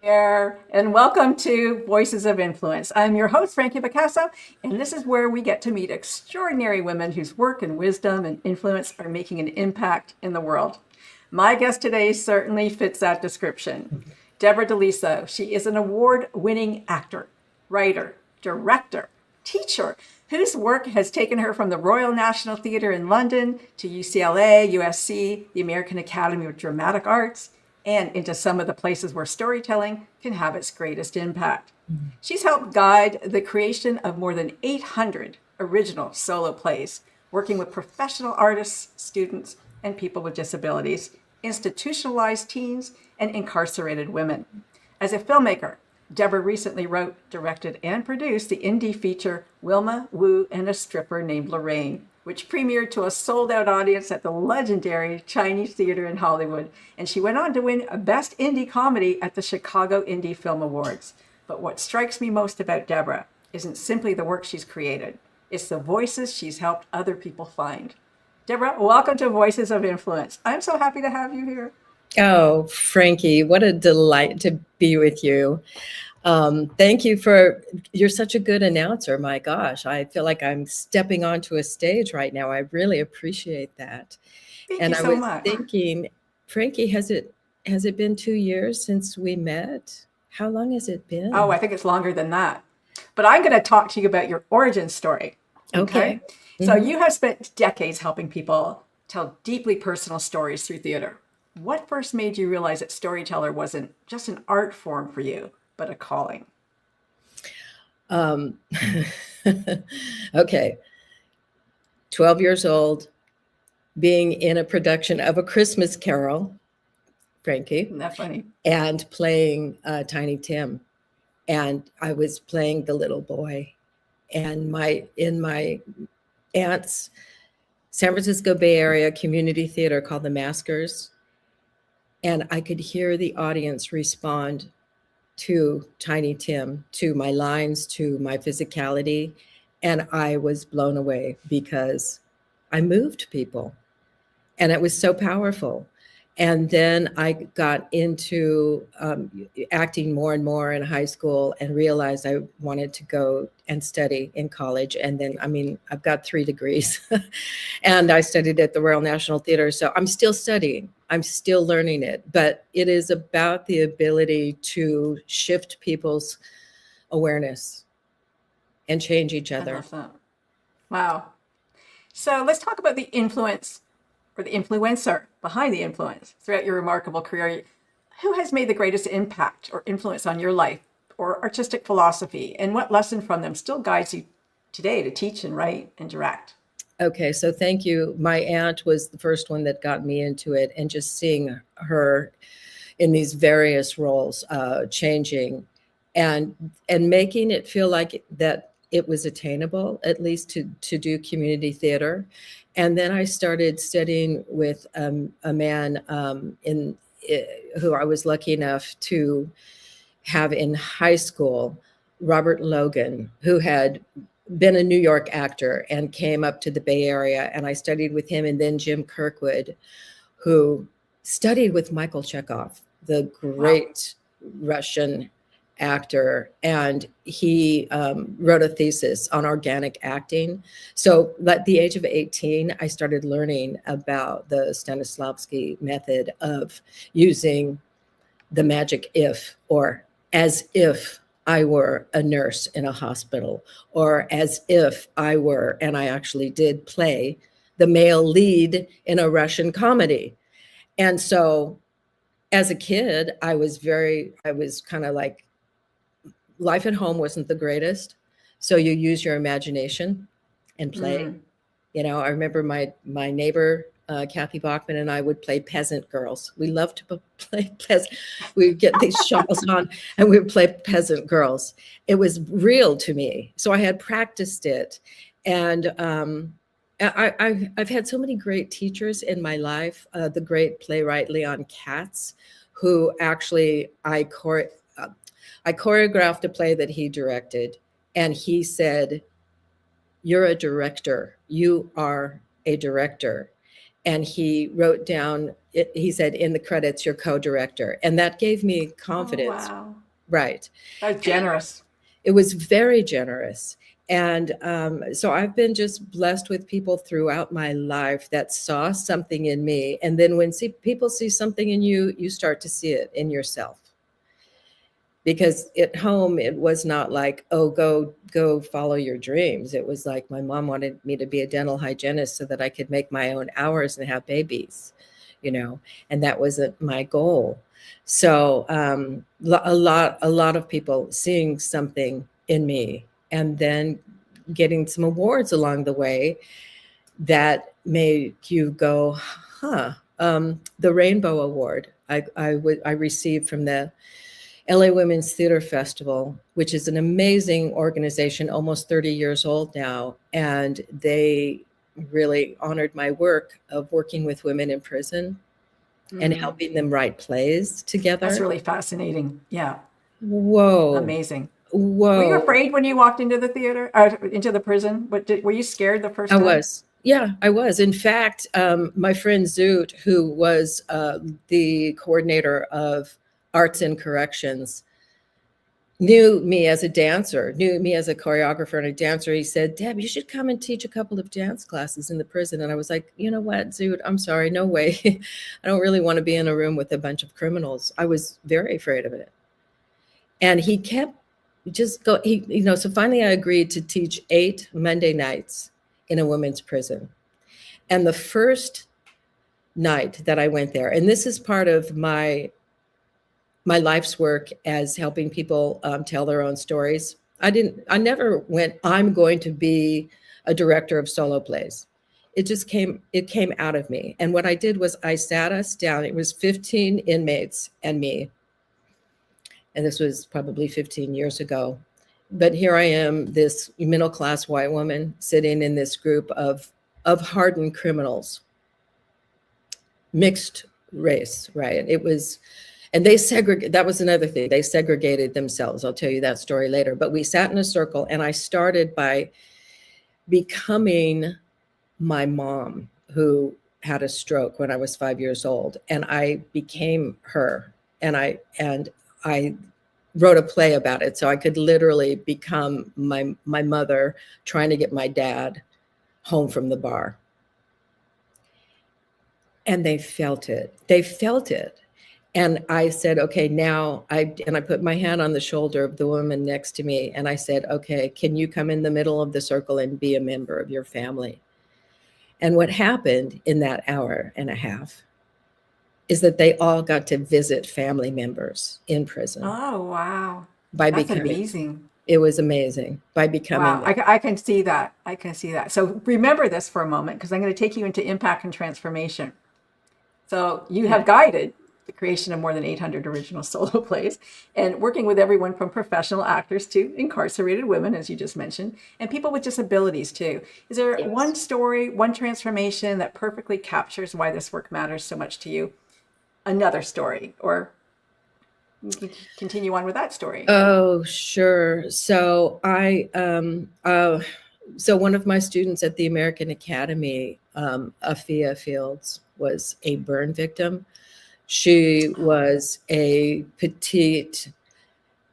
there, and welcome to Voices of Influence. I'm your host, Frankie Picasso, and this is where we get to meet extraordinary women whose work and wisdom and influence are making an impact in the world. My guest today certainly fits that description. Debra De Liso. She is an award-winning actor, writer, director, teacher, whose work has taken her from the Royal National Theatre in London to UCLA, USC, the American Academy of Dramatic Arts, and into some of the places where storytelling can have its greatest impact. She's helped guide the creation of more than 800 original solo plays, working with professional artists, students, and people with disabilities, institutionalized teens, and incarcerated women. As a filmmaker, Debra recently wrote, directed, and produced the indie feature Wilma, Wu, and a Stripper Named Lorraine, which premiered to a sold-out audience at the legendary Chinese Theater in Hollywood, and she went on to win a Best Indie Comedy at the Chicago Indie Film Awards. But what strikes me most about Debra isn't simply the work she's created, it's the voices she's helped other people find. Debra, welcome to Voices of Influence. I'm so happy to have you here. Oh, Frankie, what a delight to be with you. Thank you you're such a good announcer. My gosh, I feel like I'm stepping onto a stage right now. I really appreciate that. Thank And you I so was much. thinking, Frankie, has it been 2 years since we met? How long has it been? Oh, I think it's longer than that. But I'm going to talk to you about your origin story. Okay. So you have spent decades helping people tell deeply personal stories through theater. What first made you realize that storyteller wasn't just an art form for you, but a calling? Okay. 12 years old, being in a production of A Christmas Carol, Frankie. Isn't that funny? And playing Tiny Tim. And I was playing the little boy. And in my aunt's San Francisco Bay Area community theater called the Maskers. And I could hear the audience respond to Tiny Tim, to my lines, to my physicality. And I was blown away because I moved people. And it was so powerful. And then I got into acting more and more in high school and realized I wanted to go and study in college. And then, I've got 3 degrees and I studied at the Royal National Theatre. So I'm still studying, I'm still learning it, but it is about the ability to shift people's awareness and change each other. I love that. Wow. So let's talk about the influence or the influencer behind the influence throughout your remarkable career. Who has made the greatest impact or influence on your life or artistic philosophy, and what lesson from them still guides you today to teach and write and direct? Okay, so thank you. My aunt was the first one that got me into it, and just seeing her in these various roles, changing and making it feel like that it was attainable, at least to do community theater. And then I started studying with a man who I was lucky enough to have in high school, Robert Logan, who had been a New York actor and came up to the Bay Area. And I studied with him. And then Jim Kirkwood, who studied with Michael Chekhov, the great Russian actor, and he wrote a thesis on organic acting. So at the age of 18, I started learning about the Stanislavski method of using the magic if, or as if I were a nurse in a hospital, or as if I were, and I actually did play the male lead in a Russian comedy. And so as a kid, I was kind of like, life at home wasn't the greatest. So you use your imagination and play. I remember my neighbor, Kathy Bachman, and I would play peasant girls. We loved to play peasant. We would get these shawls on and we would play peasant girls. It was real to me. So I had practiced it. And I've had so many great teachers in my life. The great playwright Leon Katz, who actually I choreographed a play that he directed, and he said, "You're a director. You are a director." and he wrote down, he said, in the credits, your co-director. And that gave me Oh, confidence. wow. Right. That was generous. It was very generous. And so I've been just blessed with people throughout my life that saw something in me. And then when people see something in you, you start to see it in yourself. Because at home, it was not like, oh, go follow your dreams. It was like my mom wanted me to be a dental hygienist so that I could make my own hours and have babies, and that wasn't my goal. So a lot of people seeing something in me and then getting some awards along the way that make you go, huh. The Rainbow Award I received from the LA Women's Theater Festival, which is an amazing organization, almost 30 years old now. And they really honored my work of working with women in prison and helping them write plays together. That's really fascinating. Yeah. Whoa. Amazing. Whoa. Were you afraid when you walked into the theater, into the prison? Were you scared the first time? I was. Yeah, I was. In fact, my friend Zoot, who was the coordinator of Arts and Corrections, knew me as a dancer, knew me as a choreographer and a dancer. He said, Deb, you should come and teach a couple of dance classes in the prison. And I was like, you know what, Zoot, I'm sorry, no way. I don't really want to be in a room with a bunch of criminals. I was very afraid of it. And he kept so finally I agreed to teach 8 Monday nights in a women's prison. And the first night that I went there, and this is part of my life's work as helping people tell their own stories. I never went, I'm going to be a director of solo plays. It came out of me. And what I did was I sat us down. It was 15 inmates and me. And this was probably 15 years ago. But here I am, this middle-class white woman sitting in this group of hardened criminals, mixed race, right? It was, and they segregated, that was another thing. They segregated themselves. I'll tell you that story later. But we sat in a circle and I started by becoming my mom, who had a stroke when I was 5 years old. And I became her. And I wrote a play about it. So I could literally become my mother trying to get my dad home from the bar. And they felt it. They felt it. And I said, okay, now I put my hand on the shoulder of the woman next to me. And I said, okay, can you come in the middle of the circle and be a member of your family? And what happened in that hour and a half is that they all got to visit family members in prison. Oh, wow. That's amazing. It was amazing by becoming. Wow, I can see that. I can see that. So remember this for a moment, because I'm going to take you into impact and transformation. So you have guided the creation of more than 800 original solo plays and working with everyone from professional actors to incarcerated women, as you just mentioned, and people with disabilities too. Is there one story, one transformation that perfectly captures why this work matters so much to you? Another story, or you can continue on with that story. Oh, sure. So so one of my students at the American Academy, Afia Fields, was a burn victim. She was a petite,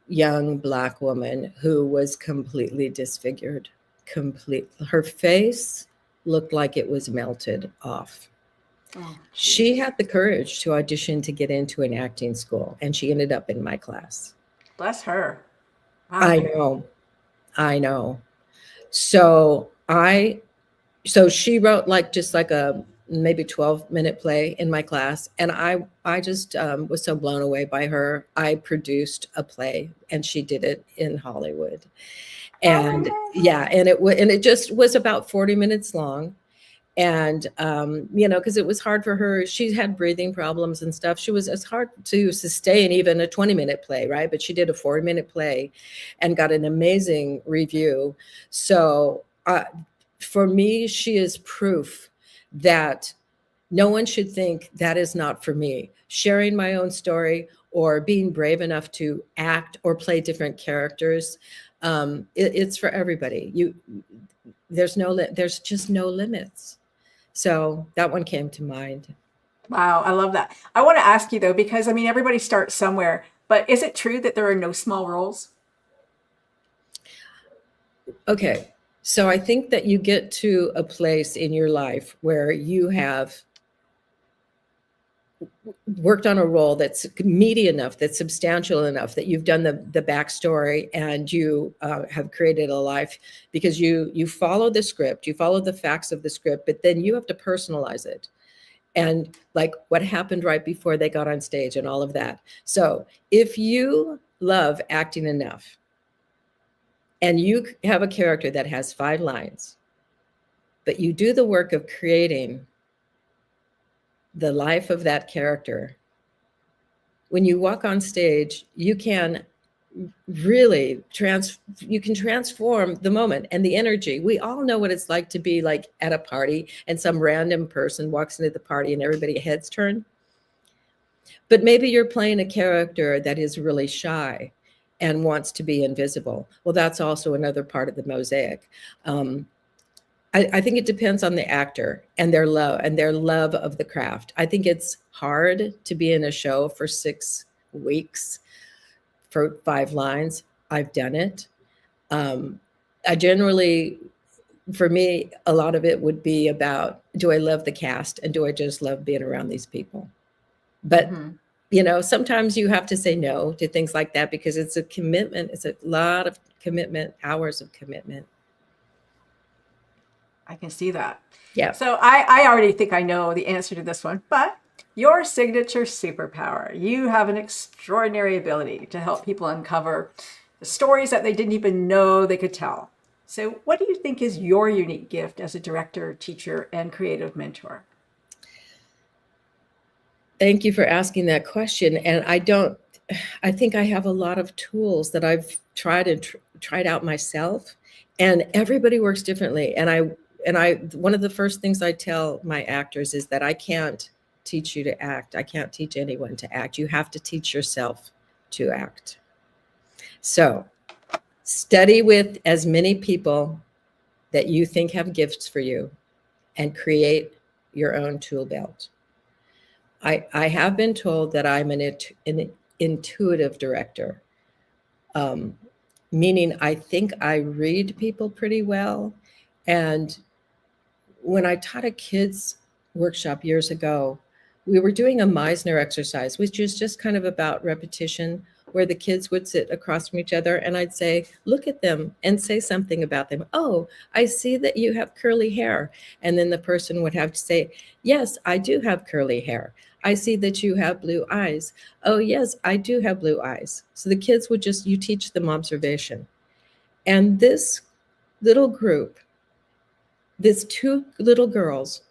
young Black woman who was completely disfigured. Her face looked like it was melted off. Oh, she had the courage to audition to get into an acting school, and she ended up in my class. Bless her. Wow. I know. So she wrote just like a maybe 12-minute play in my class. And I just was so blown away by her. I produced a play and she did it in Hollywood. And and it just was about 40 minutes long. And, because it was hard for her. She had breathing problems and stuff. It's hard to sustain even a 20-minute play, right? But she did a 40-minute play and got an amazing review. So for me, she is proof that no one should think that is not for me. Sharing my own story or being brave enough to act or play different characters, it's for everybody. There's just no limits So that one came to mind. Wow, I love that. I want to ask you though, because I mean, everybody starts somewhere, but is it true that there are no small roles? Okay. So I think that you get to a place in your life where you have worked on a role that's meaty enough, that's substantial enough, that you've done the backstory, and you have created a life, because you follow the script, you follow the facts of the script, but then you have to personalize it, and like what happened right before they got on stage and all of that. So if you love acting enough and you have a character that has 5 lines, but you do the work of creating the life of that character, when you walk on stage, you can really you can transform the moment and the energy. We all know what it's like to be like at a party and some random person walks into the party and everybody heads turn. But maybe you're playing a character that is really shy and wants to be invisible. Well, that's also another part of the mosaic. I think it depends on the actor and their love of the craft. I think it's hard to be in a show for 6 weeks for 5 lines. I've done it. I generally, for me, a lot of it would be about, do I love the cast and do I just love being around these people? But sometimes you have to say no to things like that because it's a commitment. It's a lot of commitment, hours of commitment. I can see that. Yeah. So I already think I know the answer to this one, but your signature superpower, you have an extraordinary ability to help people uncover the stories that they didn't even know they could tell. So what do you think is your unique gift as a director, teacher, and creative mentor? Thank you for asking that question. And I think I have a lot of tools that I've tried out myself, and everybody works differently. One of the first things I tell my actors is that I can't teach you to act. I can't teach anyone to act. You have to teach yourself to act. So study with as many people that you think have gifts for you and create your own tool belt. I have been told that I'm an intuitive director, meaning I think I read people pretty well. And when I taught a kids workshop years ago, we were doing a Meisner exercise, which is just kind of about repetition, where the kids would sit across from each other and I'd say, look at them and say something about them. Oh, I see that you have curly hair. And then the person would have to say, yes, I do have curly hair. I see that you have blue eyes. Oh, yes, I do have blue eyes. So the kids would you teach them observation. And this little group, these 2 little girls,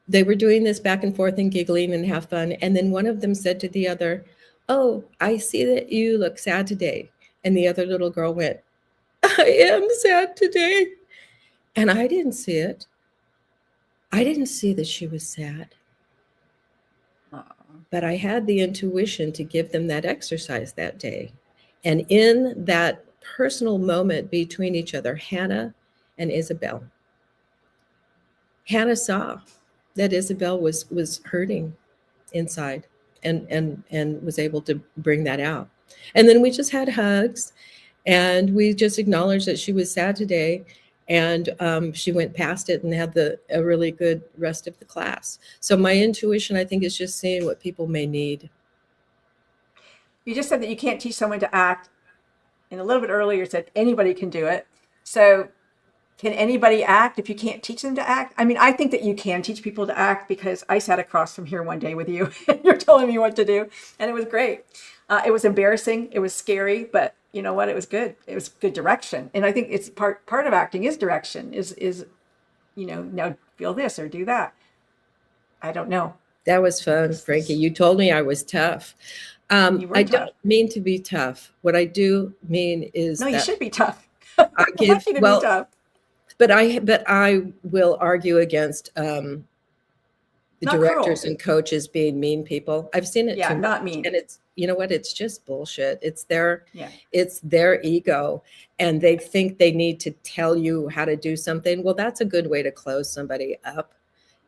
they were doing this back and forth and giggling and have fun. And then one of them said to the other, oh, I see that you look sad today. And the other little girl went, I am sad today. And I didn't see it. I didn't see that she was sad. But I had the intuition to give them that exercise that day. And in that personal moment between each other, Hannah and Isabel, Hannah saw that Isabel was hurting inside and was able to bring that out. And then we just had hugs and we just acknowledged that she was sad today. And she went past it and had a really good rest of the class. So my intuition, I think, is just seeing what people may need. You just said that you can't teach someone to act, and a little bit earlier said anybody can do it. So can anybody act if you can't teach them to act? I mean, I think that you can teach people to act because I sat across from here one day with you and you're telling me what to do. And it was great. It was embarrassing. It was scary, but you know what? It was good. It was good direction. And I think it's part of acting is direction is, now feel this or do that. I don't know. That was fun, Frankie. You told me I was tough. I don't mean to be tough. What I do mean is no, you should be tough. I give, be tough. But I will argue against the not directors cruel. And coaches being mean people. I've seen it. Yeah, not mean. And it's, you know what? It's just bullshit. It's their ego, and they think they need to tell you how to do something. Well, that's a good way to close somebody up.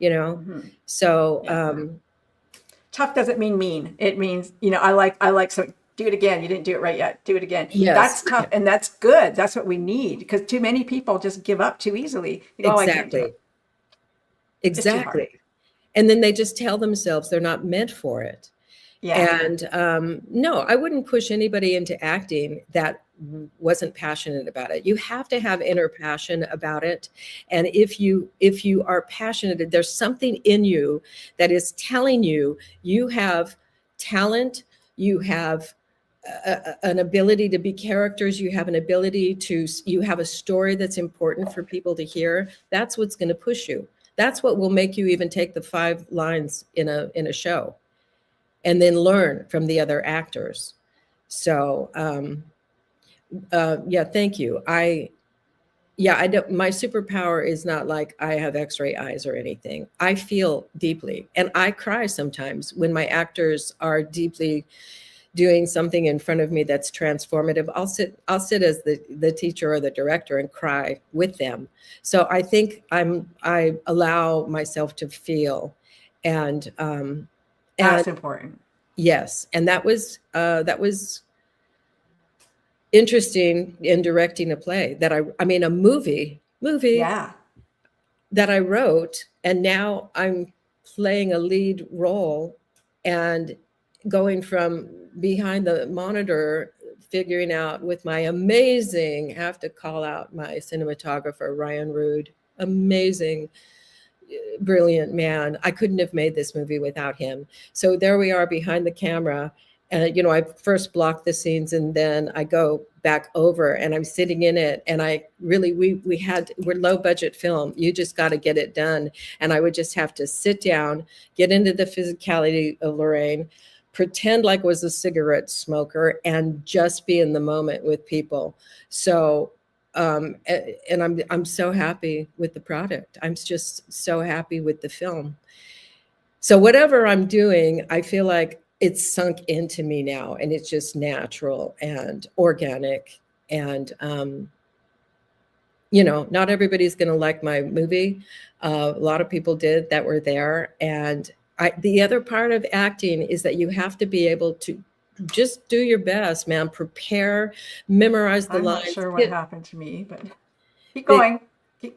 you know? Mm-hmm. So, Yeah. Tough doesn't mean mean. It means, I like, so do it again. You didn't do it right yet. Do it again. yes, That's tough. And that's good. That's what we need, because too many people just give up too easily. You go, oh, I can't do exactly. it. It's too hard. Exactly. And then they just tell themselves they're not meant for it. Yeah. And no, I wouldn't push anybody into acting that wasn't passionate about it. You have to have inner passion about it. And if you are passionate, there's something in you that is telling you you have talent, you have an ability to be characters, you have an ability to, you have a story that's important for people to hear. That's what's going to push you. That's what will make you even take the 5 lines in a show and then learn from the other actors. So yeah, thank you. I don't, my superpower is not like I have x-ray eyes or anything. I feel deeply, and I cry sometimes when my actors are deeply doing something in front of me that's transformative. I'll sit as the teacher or the director and cry with them. So I think I allow myself to feel, and That's important. yes, and that was interesting in directing a play that I mean a movie Yeah. that I wrote, and now I'm playing a lead role and going from behind the monitor, figuring out with my amazing, have to call out my cinematographer, Ryan Rude, amazing, brilliant man. I couldn't have made this movie without him. So there we are behind the camera. And, I first block the scenes and then I go back over and I'm sitting in it. And I really, we're low budget film. You just got to get it done. And I would just have to sit down, get into the physicality of Lorraine, pretend like I was a cigarette smoker and just be in the moment with people. So, and I'm so happy with the product. I'm just so happy with the film. So whatever I'm doing, I feel like it's sunk into me now, and it's just natural and organic. And not everybody's going to like my movie. A lot of people did that were there, and the other part of acting is that you have to be able to just do your best, man. Prepare, memorize the I'm not lines. sure what happened to me, but keep going.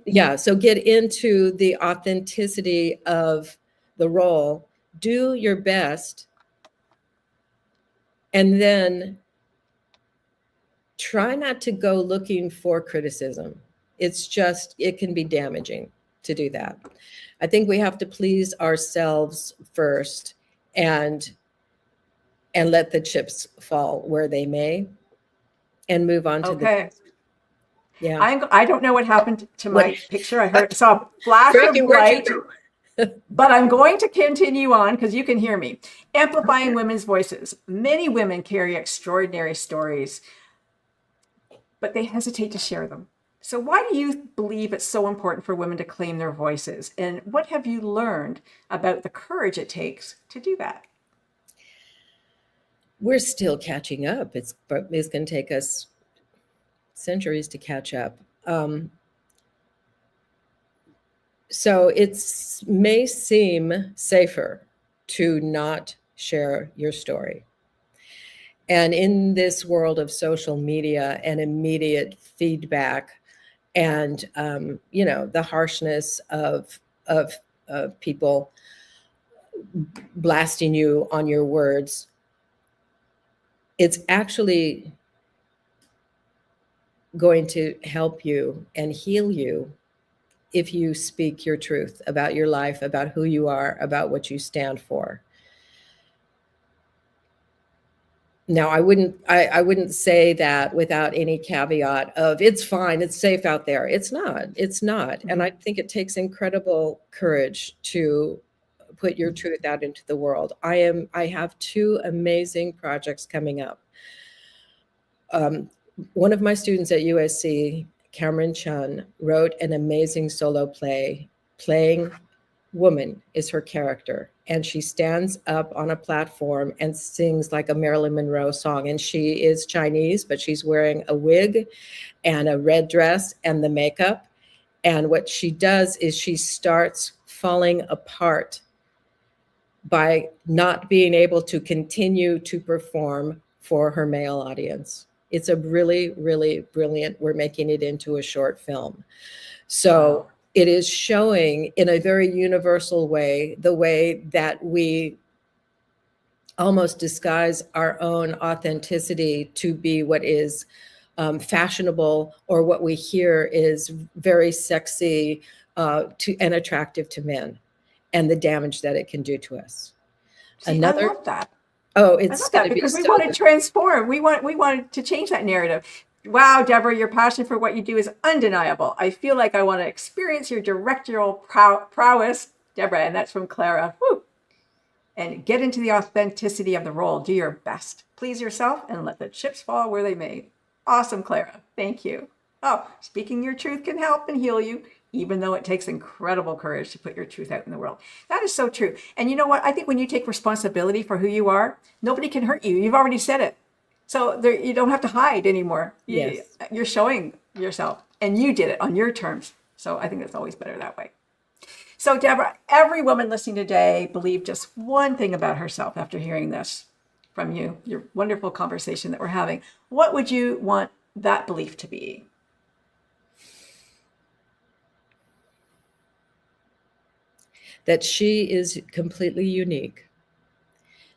Yeah, so get into the authenticity of the role, do your best, and then try not to go looking for criticism. It can be damaging to do that. I think we have to please ourselves first and let the chips fall where they may and move on to the Okay. next. Yeah. I don't know what happened to What, my picture. Saw a flash Frankie, of where'd you light, go? but I'm going to continue on because you can hear me. Amplifying women's voices. Many women carry extraordinary stories, but they hesitate to share them. So why do you believe it's so important for women to claim their voices? And what have you learned about the courage it takes to do that? We're still catching up. It's going to take us centuries to catch up. So it may seem safer to not share your story. And in this world of social media and immediate feedback and, the harshness of people blasting you on your words, it's actually going to help you and heal you if you speak your truth about your life, about who you are, about what you stand for. Now, I wouldn't say that without any caveat of it's fine, it's safe out there. It's not. Mm-hmm. And I think it takes incredible courage to put your truth out into the world. I have 2 amazing projects coming up. One of my students at USC, Cameron Chun, wrote an amazing solo play. Playing woman is her character, and she stands up on a platform and sings like a Marilyn Monroe song. And she is Chinese, but she's wearing a wig and a red dress and the makeup. And what she does is she starts falling apart by not being able to continue to perform for her male audience. It's a really, really brilliant, we're making it into a short film. So Wow. it is showing in a very universal way, the way that we almost disguise our own authenticity to be what is fashionable, or what we hear is very sexy and attractive to men, and the damage that it can do to us. See, I Another, love that. oh, I it's love going that to be because we so want to good. transform. We want to change that narrative. Wow, Deborah, your passion for what you do is undeniable. I feel like I want to experience your directorial prowess, Deborah, and that's from Clara. Woo! And get into the authenticity of the role. Do your best. Please yourself and let the chips fall where they may. Awesome, Clara. Thank you. Oh, speaking your truth can help and heal you, even though it takes incredible courage to put your truth out in the world. That is so true. And you know what? I think when you take responsibility for who you are, nobody can hurt you. You've already said it. So there, you don't have to hide anymore. Yes. You're showing yourself, and you did it on your terms. So I think it's always better that way. So, Deborah, every woman listening today believed just one thing about herself after hearing this from you, your wonderful conversation that we're having. What would you want that belief to be? That she is completely unique,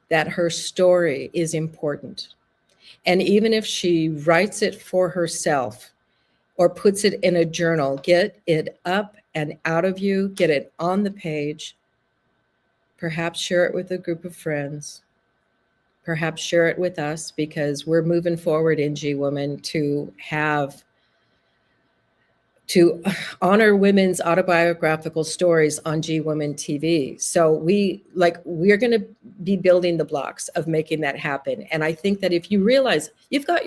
that her story is important. And even if she writes it for herself or puts it in a journal, get it up and out of you, get it on the page, perhaps share it with a group of friends, perhaps share it with us, because we're moving forward in G Woman to honor women's autobiographical stories on G Woman TV. So we're going to be building the blocks of making that happen. And I think that if you realize you've got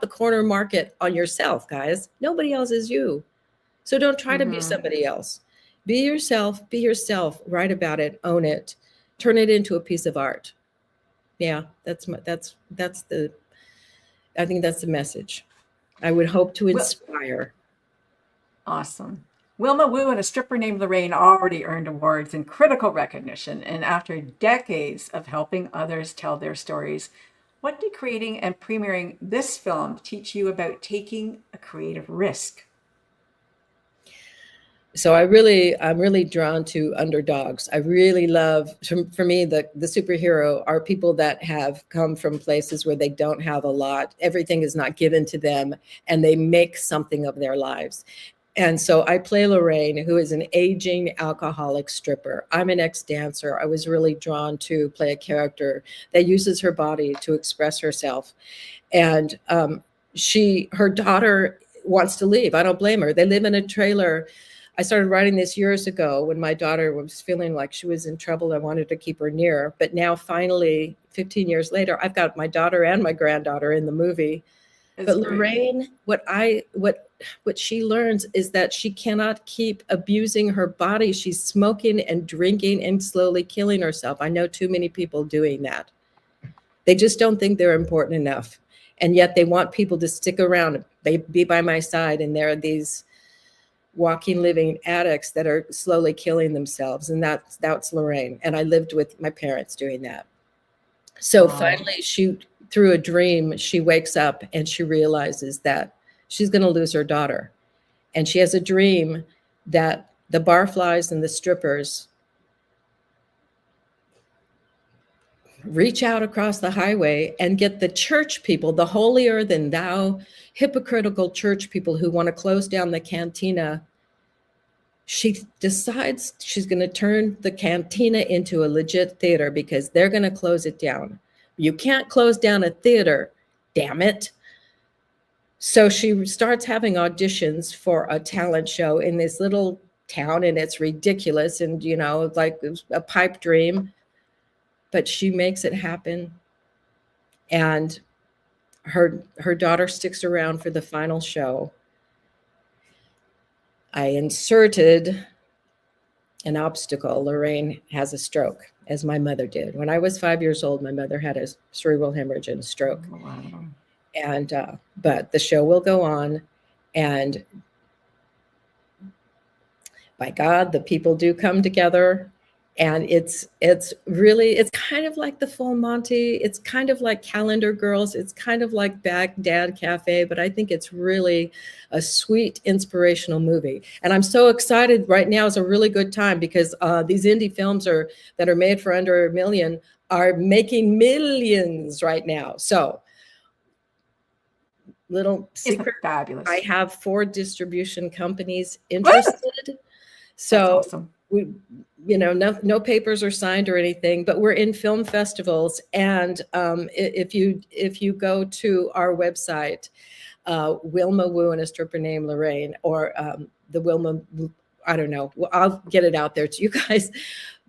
the corner market on yourself, guys, nobody else is you. So don't try to be somebody else. Be yourself, write about it, own it, turn it into a piece of art. Yeah, I think that's the message. I would hope to Well, inspire. awesome. Wilma Wu and a stripper named Lorraine already earned awards and critical recognition. And after decades of helping others tell their stories, what did creating and premiering this film teach you about taking a creative risk? So I'm really drawn to underdogs. I really love, for me, the superhero are people that have come from places where they don't have a lot. Everything is not given to them, and they make something of their lives. And so I play Lorraine, who is an aging alcoholic stripper. I'm an ex-dancer. I was really drawn to play a character that uses her body to express herself. And her daughter wants to leave. I don't blame her. They live in a trailer. I started writing this years ago when my daughter was feeling like she was in trouble. I wanted to keep her near. But now finally, 15 years later, I've got my daughter and my granddaughter in the movie. But Lorraine, what she learns is that she cannot keep abusing her body. She's smoking and drinking and slowly killing herself. I know too many people doing that. They just don't think they're important enough. And yet they want people to stick around, be by my side. And there are these walking, living addicts that are slowly killing themselves. And that's Lorraine. And I lived with my parents doing that. So finally, through a dream, she wakes up and she realizes that she's going to lose her daughter. And she has a dream that the barflies and the strippers reach out across the highway and get the church people, the holier than thou, hypocritical church people who want to close down the cantina. She decides she's going to turn the cantina into a legit theater because they're going to close it down. You can't close down a theater, damn it. So she starts having auditions for a talent show in this little town, and it's ridiculous and, like a pipe dream. But she makes it happen. And her daughter sticks around for the final show. I inserted an obstacle. Lorraine has a stroke, as my mother did. When I was 5 years old, my mother had a cerebral hemorrhage and a stroke. Oh, wow. And but the show will go on, and by God, the people do come together. And it's really, it's kind of like the Full Monty. It's kind of like Calendar Girls. It's kind of like Baghdad Cafe, but I think it's really a sweet, inspirational movie. And I'm so excited. Right now is a really good time because these indie films that are made for under $1 million are making millions right now. So, little secret, Fabulous. I have 4 distribution companies Woo! interested. So That's awesome. we, no papers are signed or anything, but we're in film festivals. And if you go to our website, Wilma Wu and a stripper named Lorraine, or the Wilma, I don't know. Well, I'll get it out there to you guys.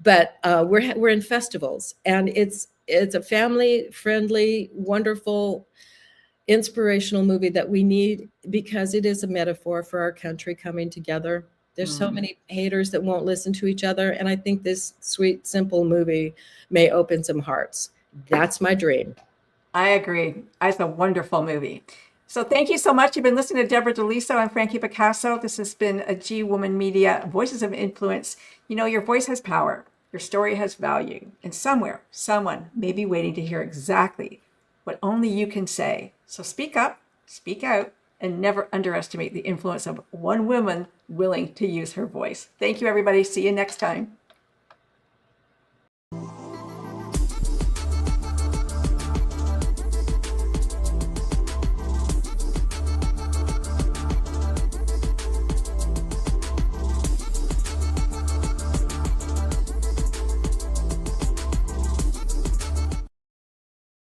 But we're in festivals, and it's a family friendly, wonderful, inspirational movie that we need because it is a metaphor for our country coming together. There's so many haters that won't listen to each other. And I think this sweet, simple movie may open some hearts. That's my dream. I agree. It's a wonderful movie. So thank you so much. You've been listening to Debra De Liso and Frankie Picasso. This has been a G Woman Media, Voices of Influence. You know, your voice has power. Your story has value. And somewhere, someone may be waiting to hear exactly what only you can say. So speak up, speak out, and never underestimate the influence of one woman willing to use her voice. Thank you, everybody. See you next time.